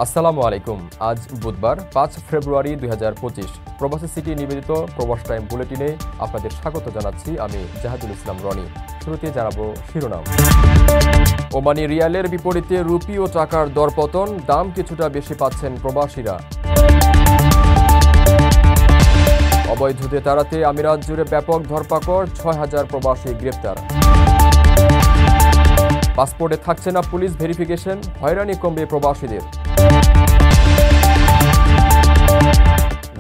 আসসালামু আলাইকুম। আজ বুধবার ৫ ফেব্রুয়ারি ২০২৫। প্রবাসী সিটি নিবেদিত প্রবাস টাইম বুলেটিনে আপনাদের স্বাগত জানাচ্ছি আমি জাহাদুল ইসলাম রনি। শুরুতে জানাবো শিরোনাম। ওমানি রিয়ালের বিপরীতে রুপি ও টাকার দরপতন, দাম কিছুটা বেশি পাচ্ছেন প্রবাসীরা। অবৈধদের তাড়াতে আমিরাত জুড়ে ব্যাপক ধরপাকড়, ৬,০০০ প্রবাসী গ্রেপ্তার। পাসপোর্টে থাকছে না পুলিশ ভেরিফিকেশন, হয়রানি কমবে প্রবাসীদের।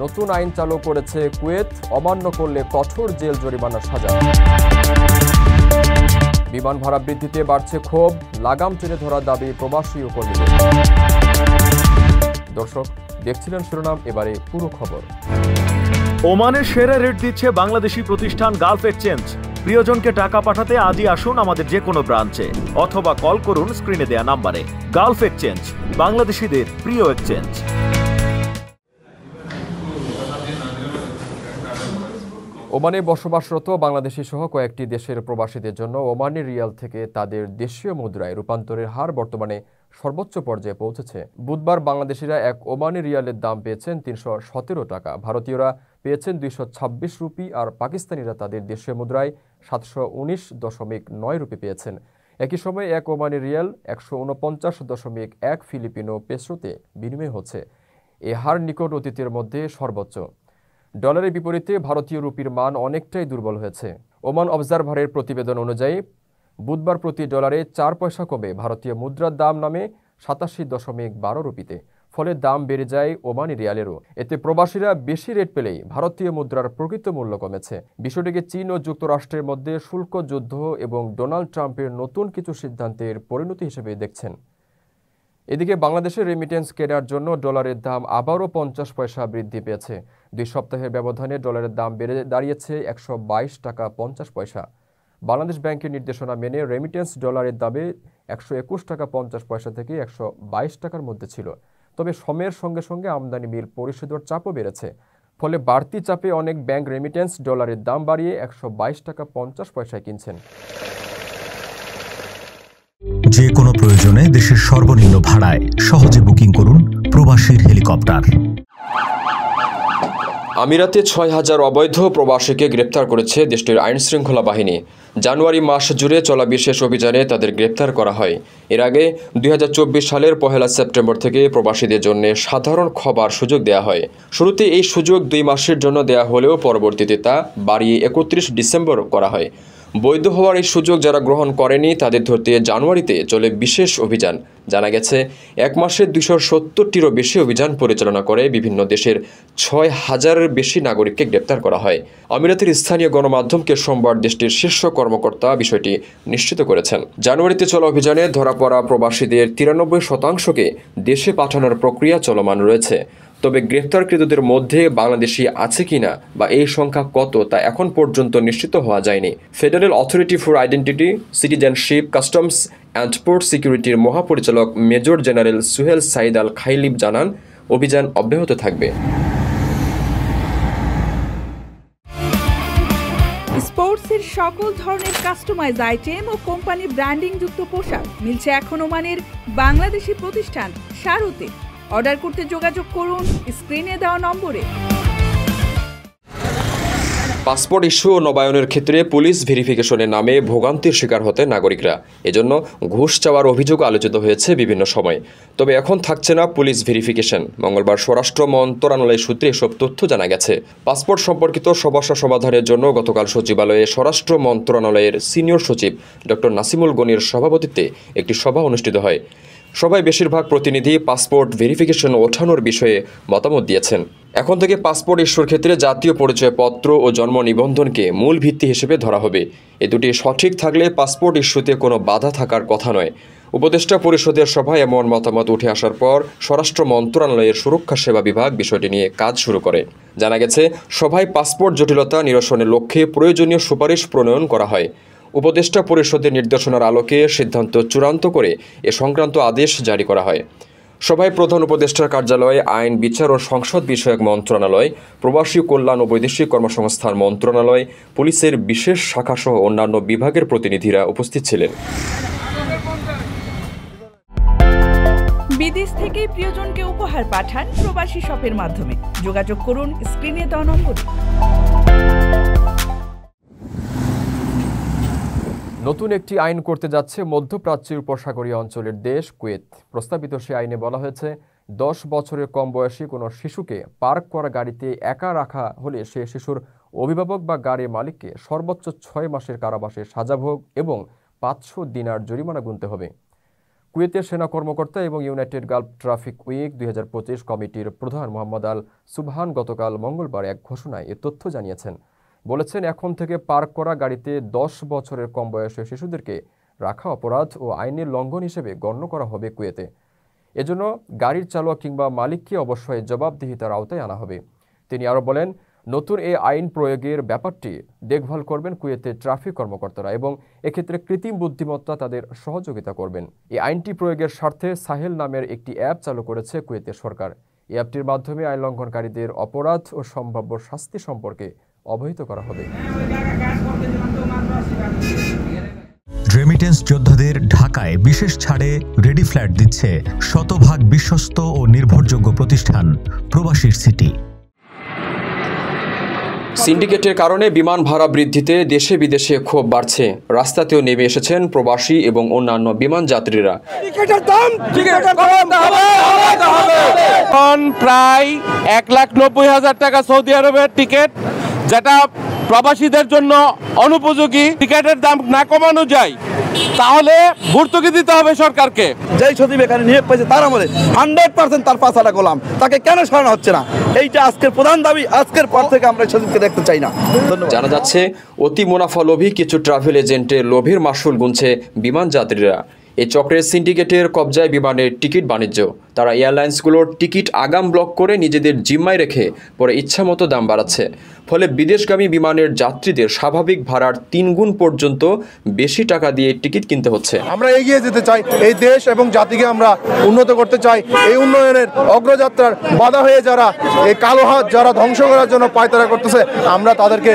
নতুন আইন চালু করেছে কুয়েত, অমান্য করলে কঠোর জেল জরিমানার সাজা। বিমান ভাড়া বৃদ্ধিতে বাড়ছে ক্ষোভ, লাগাম টেনে ধরার দাবি প্রবাসী ও কর্মীদের। দর্শক দেখছিলেন শিরোনাম, এবারে পুরো খবর। ওমানের সেরা রেট দিচ্ছে বাংলাদেশি প্রতিষ্ঠান গালফ এক্সচেঞ্জ। প্রিয়জনকে টাকা পাঠাতে আজই আসুন আমাদের যে কোনো ব্রাঞ্চে অথবা কল করুন স্ক্রিনে দেয়া নাম্বারে। গালফ এক্সচেঞ্জ, বাংলাদেশিদের প্রিয় এক্সচেঞ্জ। ওমানে বসবাসরত বাংলাদেশি সহ কয়েকটি দেশের প্রবাসীদের জন্য ওমানি রিয়াল থেকে তাদের দেশীয় মুদ্রায় রূপান্তরের হার বর্তমানে সর্বোচ্চ পর্যায়ে পৌঁছেছে। বুধবার বাংলাদেশিরা এক ওমানি রিয়ালের দাম পেয়েছেন ৩১৭ টাকা, ভারতীয়রা পেয়েছেন ২২৬ রুপি, আর পাকিস্তানিরা তাদের দেশীয় মুদ্রায় ৭১৯.৯ রুপি পেয়েছেন। একই সময় এক ওমানি রিয়াল ১৪৯.১ ফিলিপিনো পেসোতে বিনিময় হচ্ছে। এ হার নিকট অতীতের মধ্যে সর্বোচ্চ। ডলারের বিপরীতে ভারতীয় রুপির মান অনেকটাই দুর্বল হয়েছে। ওমান অবজারভারের প্রতিবেদন অনুযায়ী বুধবার প্রতি ডলারে ৪ পয়সা কমে ভারতীয় মুদ্রার দাম নামে ৮৭.১২ রুপিতে। ফলে দাম বেড়ে যায় ওমানি রিয়ালেরও। এতে প্রবাসীরা বেশি রেট পেলেই ভারতীয় মুদ্রার প্রকৃত মূল্য কমেছে। বিষয়টিকে চীন ও যুক্তরাষ্ট্রের মধ্যে শুল্ক যুদ্ধ এবং ডোনাল্ড ট্রাম্পের নতুন কিছু সিদ্ধান্তের পরিণতি হিসেবে দেখছেন। এদিকে বাংলাদেশের রেমিটেন্স কেনার জন্য ডলারের দাম আবারও ৫০ পয়সা বৃদ্ধি পেয়েছে। ২ সপ্তাহের ব্যবধানে ডলারের দাম বেড়ে দাঁড়িয়েছে ১২২ টাকা ৫০ পয়সা। বাংলাদেশ ব্যাংকের নির্দেশনা মেনে রেমিটেন্স ডলারের দামে ১২১ টাকা ৫০ পয়সা থেকে ১২২ টাকার মধ্যে ছিল। তবে সময়ের সঙ্গে সঙ্গে আমদানি বিল পরিশোধের চাপও বেড়েছে। ফলে বাড়তি চাপে অনেক ব্যাংক রেমিটেন্স ডলারের দাম বাড়িয়ে ১২২ টাকা ৫০ পয়সায় কিনছেন। যে কোনো প্রয়োজনে দেশের সর্বনিম্ন ভাড়ায় সহজে বুকিং করুন প্রবাসীর হেলিকপ্টার। আমিরাতে ৬,০০০ অবৈধ প্রবাসীকে গ্রেপ্তার করেছে দেশটির আইনশৃঙ্খলা বাহিনী। জানুয়ারি মাস জুড়ে চলা বিশেষ অভিযানে তাদের গ্রেপ্তার করা হয়। এর আগে ২০২৪ সালের ১ সেপ্টেম্বর থেকে প্রবাসীদের জন্য সাধারণ খবর সুযোগ দেওয়া হয়। শুরুতে এই সুযোগ ২ মাসের জন্য দেওয়া হলেও পরবর্তীতে তা বাড়িয়ে ৩১ ডিসেম্বর করা হয়। বৈধ হওয়ার এই সুযোগ যারা গ্রহণ করেনি তাদের ধরতে জানুয়ারিতে চলে বিশেষ অভিযান। জানা গেছে ১ মাসে ২৭০টিরও বেশি অভিযান পরিচালনা করে বিভিন্ন দেশের ৬,০০০-এর বেশি নাগরিককে গ্রেপ্তার করা হয়। আমিরাতের স্থানীয় গণমাধ্যমকে সোমবার দেশটির শীর্ষ কর্মকর্তা বিষয়টি নিশ্চিত করেছেন। জানুয়ারিতে চলা অভিযানে ধরা পড়া প্রবাসীদের ৯৩%কে দেশে পাঠানোর প্রক্রিয়া চলমান রয়েছে। তবে গ্রেফতারকৃতদের মধ্যে বাংলাদেশি আছে কিনা বা এই সংখ্যা কত তা এখন পর্যন্ত নিশ্চিত হওয়া যায়নি। Federal authority for identity, citizenship, customs and port সিকিউরিটির মহাপরিচালক মেজর জেনারেল সুহেল সাইদ আল খাইলিব জানান, অভিযান অব্যাহত থাকবে। স্পোর্টসের সকল ধরনের কাস্টমাইজ আইটেম ও কোম্পানি ব্র্যান্ডিং যুক্ত পোশাক মিলছে এখন ওমানের বাংলাদেশি প্রতিষ্ঠান শারুতে। অর্ডার করতে যোগাযোগ করুন স্ক্রিনে দেওয়া নম্বরে। পাসপোর্ট ইস্যু ও নবায়নের ক্ষেত্রে পুলিশ ভেরিফিকেশনের নামে ভোগান্তির শিকার হতে নাগরিকরা। এজন্য ঘুষ চাওয়ার অভিযোগ আলোচিত হয়েছে বিভিন্ন সময়। তবে এখন থাকছে না পুলিশ ভেরিফিকেশন। মঙ্গলবার স্বরাষ্ট্র মন্ত্রণালয় সূত্রে এসব তথ্য জানা গেছে। পাসপোর্ট সম্পর্কিত সমস্যা সমাধানের জন্য গতকাল সচিবালয়ে স্বরাষ্ট্র মন্ত্রণালয়ের সিনিয়র সচিব ডক্টর নাসিমুল গনির সভাপতিত্বে একটি সভা অনুষ্ঠিত হয়। সভায় বেশিরভাগ প্রতিনিধি পাসপোর্ট ভেরিফিকেশন ওঠানোর বিষয়ে মতামত দিয়েছেন। এখন থেকে পাসপোর্ট ইস্যুর ক্ষেত্রে জাতীয় পরিচয়পত্র ও জন্ম নিবন্ধনকে মূল ভিত্তি হিসেবে ধরা হবে। এ দুটি সঠিক থাকলে পাসপোর্ট ইস্যুতে কোনো বাধা থাকার কথা নয়। উপদেষ্টা পরিষদের সভায় এমন মতামত উঠে আসার পর স্বরাষ্ট্র মন্ত্রণালয়ের সুরক্ষা সেবা বিভাগ বিষয়টি নিয়ে কাজ শুরু করে। জানা গেছে, সভায় পাসপোর্ট জটিলতা নিরসনের লক্ষ্যে প্রয়োজনীয় সুপারিশ প্রণয়ন করা হয়। উপদেষ্টা পরিষদের নির্দেশনার আলোকে সিদ্ধান্ত চূড়ান্ত করে এ সংক্রান্ত আদেশ জারি করা হয়। সভায় প্রধান উপদেষ্টার কার্যালয়, আইন, বিচার ও সংসদ বিষয়ক মন্ত্রণালয়, প্রবাসী কল্যাণ ও বৈদেশিক কর্মসংস্থান মন্ত্রণালয়, পুলিশের বিশেষ শাখাসহ অন্যান্য বিভাগের প্রতিনিধিরা উপস্থিত ছিলেন। বিদেশ থেকে প্রিয়জনকে উপহার পাঠান প্রবাসী শপের মাধ্যমে। যোগাযোগ করুন স্ক্রিনে দেওয়া নম্বরে। নতুন একটি আইন করতে যাচ্ছে মধ্যপ্রাচ্যের উপসাগরীয় অঞ্চলের দেশ কুয়েত। প্রস্তাবিত সে আইনে বলা হয়েছে 10 বছরের কম বয়সী কোনো শিশুকে পার্ক করা গাড়িতে একা রাখা হলে সে শিশুর অভিভাবক বা গাড়ির মালিককে সর্বোচ্চ 6 মাসের কারাবাসের সাজা ভোগ এবং 500 দিনার জরিমানা গুনতে হবে। কুয়েতের সেনা কর্মকর্তা এবং ইউনাইটেড গালফ ট্রাফিক উইক 2025 কমিটির প্রধান মোহাম্মদ আল সুবহান গতকাল মঙ্গলবার এক ঘোষণায় এ তথ্য জানিয়েছেন। বলেছেন, এখন থেকে পার্ক করা গাড়িতে 10 বছরের কম বয়সের শিশুদেরকে রাখা অপরাধ ও আইনের লঙ্ঘন হিসেবে গণ্য করা হবে কুয়েতে। এজন্য গাড়ির চালক কিংবা মালিককে অবশ্যই জবাবদিহিতার আওতায় আনা হবে। তিনি আরও বলেন, নতুন এই আইন প্রয়োগের ব্যাপারটি দেখভাল করবেন কুয়েতের ট্রাফিক কর্মকর্তারা এবং এক্ষেত্রে কৃত্রিম বুদ্ধিমত্তা তাদের সহযোগিতা করবেন। এই আইনটি প্রয়োগের স্বার্থে সাহেল নামের একটি অ্যাপ চালু করেছে কুয়েতের সরকার। এই অ্যাপটির মাধ্যমে আইন লঙ্ঘনকারীদের অপরাধ ও সম্ভাব্য শাস্তি সম্পর্কে অবহিত করা হবে। রেমিটেন্স যোদ্ধাদের ঢাকায় বিশেষ ছাড়ে রেডি ফ্ল্যাট দিচ্ছে শতভাগ বিশ্বস্ত ও নির্ভরযোগ্য প্রতিষ্ঠান প্রবাসীর সিটি। সিন্ডিকেটের কারণে বিমান ভাড়া বৃদ্ধিতে দেশে বিদেশে ক্ষোভ বাড়ছে। রাস্তাতেও নেমে এসেছেন প্রবাসী এবং অন্যান্য বিমান যাত্রীরা। এখন প্রায় 1,90,000 টাকা সৌদি আরবের টিকিট, যেটা প্রবাসীদের জন্য অনুপযোগী। টিকিটের দাম না কমানো যায় তাহলে ভর্তুকি দিতে হবে সরকারকে। যেই সচিব এখানে নিয়োগ পেয়েছে তার আমলে 100% তার পাশাটা গোলাম, তাকে কেন সরানো হচ্ছে না? এইটা আজকের প্রধান দাবি। আজকের পর থেকে আমরা সচিবকে দেখতে চাই না। জানা যাচ্ছে, অতি মুনাফা লোভী কিছু ট্রাভেল এজেন্টের লোভের মাসুল গুনছে বিমান যাত্রীরা। এই চক্রের সিন্ডিকেটের কবজায় বিমানের টিকিট বাণিজ্য। তারা এয়ারলাইন্সগুলোর টিকিট আগাম ব্লক করে নিজেদের জিম্মায় রেখে পরে ইচ্ছামতো দাম বাড়াচ্ছে। ফলে বিদেশগামী বিমানের যাত্রীদের স্বাভাবিক ভাড়ার 3 গুণ পর্যন্ত বেশি টাকা দিয়ে টিকিট কিনতে হচ্ছে। আমরা এগিয়ে যেতে চাই, এই দেশ এবং জাতিকে আমরা উন্নত করতে চাই। এই উন্নয়নের অগ্রযাত্রার বাধা হয়ে যারা এই কালো হাত যারা ধ্বংস করার জন্য পায়তারা করতেছে, আমরা তাদেরকে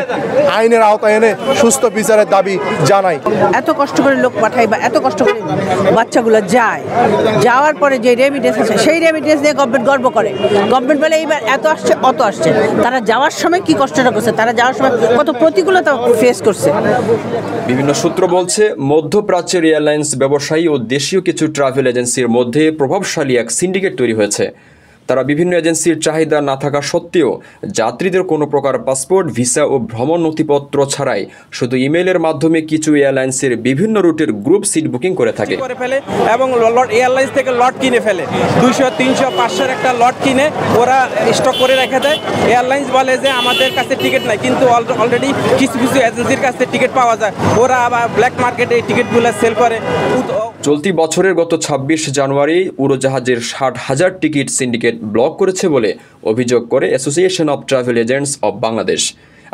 আইনের আওতায় এনে সুস্থ বিচারের দাবি জানাই। এত কষ্ট করে লোক পাঠাই বা এত কষ্ট করে বাচ্চাগুলো যায়, যাওয়ার পরে যে রেমিটেন্স আছে সেই রেমিটেন্স দিয়ে গভর্নমেন্ট গর্ব করে। গভর্নমেন্ট বলে এইবার এত আসছে অত আসছে। তারা যাওয়ার সময় কি কষ্টটা করছে, তারা যাওয়ার সময় কত প্রতিকূলতা ফেস করছে। বিভিন্ন সূত্র বলছে, মধ্যপ্রাচ্যের এয়ারলাইন্স ব্যবসায়ী ও দেশীয় কিছু ট্রাভেল এজেন্সির মধ্যে প্রভাবশালী এক সিন্ডিকেট তৈরি হয়েছে। তারা বিভিন্ন এজেন্সির চাহিদা না থাকা সত্ত্বেও যাত্রীদের কোনো প্রকার পাসপোর্ট, ভিসা ও ভ্রমণ নথিপত্র ছাড়াই শুধু ইমেইলের মাধ্যমে কিছু এয়ারলাইন্সের বিভিন্ন রুটের গ্রুপ সিট বুকিং করে থাকে এবং এয়ারলাইন্স থেকে লট কিনে ফেলে। 200, 300, 500 একটা লট কিনে ওরা স্টক করে রেখে দেয়। এয়ারলাইন্স বলে যে আমাদের কাছে টিকিট নাই, কিন্তু অলরেডি কিছু কিছু এজেন্সির কাছে টিকিট পাওয়া যায়। ওরা আবার ব্ল্যাক মার্কেটে এই টিকিটগুলো সেল করে। চলতি বছরের গত 26 জানুয়ারি উড়োজাহাজের 60,000 টিকিট সিন্ডিকেট ব্লক করেছে বলে অভিযোগ করে association of travel agents of Bangladesh.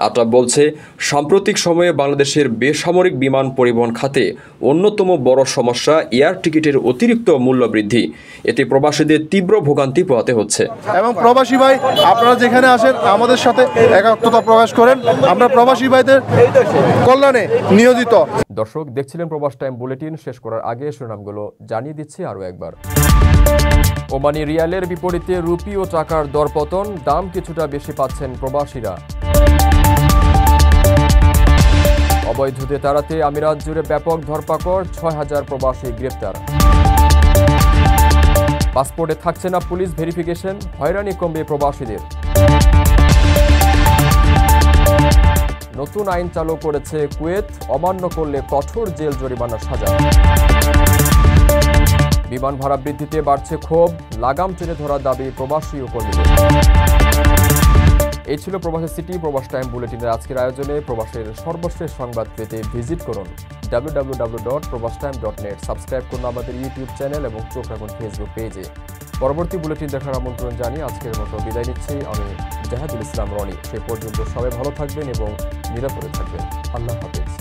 আটরাফ বলছে, সাম্প্রতিক সময়ে বাংলাদেশের বেসামরিক বিমান পরিবহন খাতে অন্যতম বড় সমস্যা এয়ার টিকিটের অতিরিক্ত মূল্য বৃদ্ধি। এতে প্রবাসীদের তীব্র ভোগান্তি পোহাতে হচ্ছে। এবং প্রবাসী ভাই, আপনারা যেখানে আসেন আমাদের সাথে একাত্মতা প্রকাশ করেন। আমরা প্রবাসী ভাইদের কল্যাণে নিয়োজিত। দর্শক, দেখছিলেন প্রবাস টাইম বুলেটিন। শেষ করার আগে শিরোনামগুলো জানিয়ে দিচ্ছি আরও একবার। ওমানি রিয়ালের বিপরীতে রুপি ও টাকার দরপতন, দাম কিছুটা বেশি পাচ্ছেন প্রবাসীরা। অবৈধদের তাড়াতে আমিরাত জুড়ে ব্যাপক ধরপাকড়, 6,000 প্রবাসী গ্রেপ্তার। পাসপোর্টে থাকছে না পুলিশ ভেরিফিকেশন, হয়রানি কমবে প্রবাসীদের। নতুন আইন চালু করেছে কুয়েত, অমান্য করলে কঠোর জেল জরিমানার সাজা। বিমান ভাড়া বৃদ্ধিতে বাড়ছে ক্ষোভ, লাগাম টেনে ধরার দাবি প্রবাসী ও কর্মীদের। এই ছিল প্রবাসী সিটি প্রবাস টাইম বুলেটিনের আজকের আয়োজনে। প্রবাসের সর্বশেষ সংবাদ পেতে ভিজিট করুন www.probastime.net। সাবস্ক্রাইব করুন আমাদের ইউটিউব চ্যানেল এবং চোখ রাখুন ফেসবুক পেজে। পরবর্তী বুলেটিন দেখার আমন্ত্রণ জানিয়ে আজকের মতো বিদায় নিচ্ছি আমি জাহাদুল ইসলাম রনি। সে পর্যন্ত সবাই ভালো থাকবেন এবং নিরাপদে থাকবেন। আল্লাহ হাফেজ।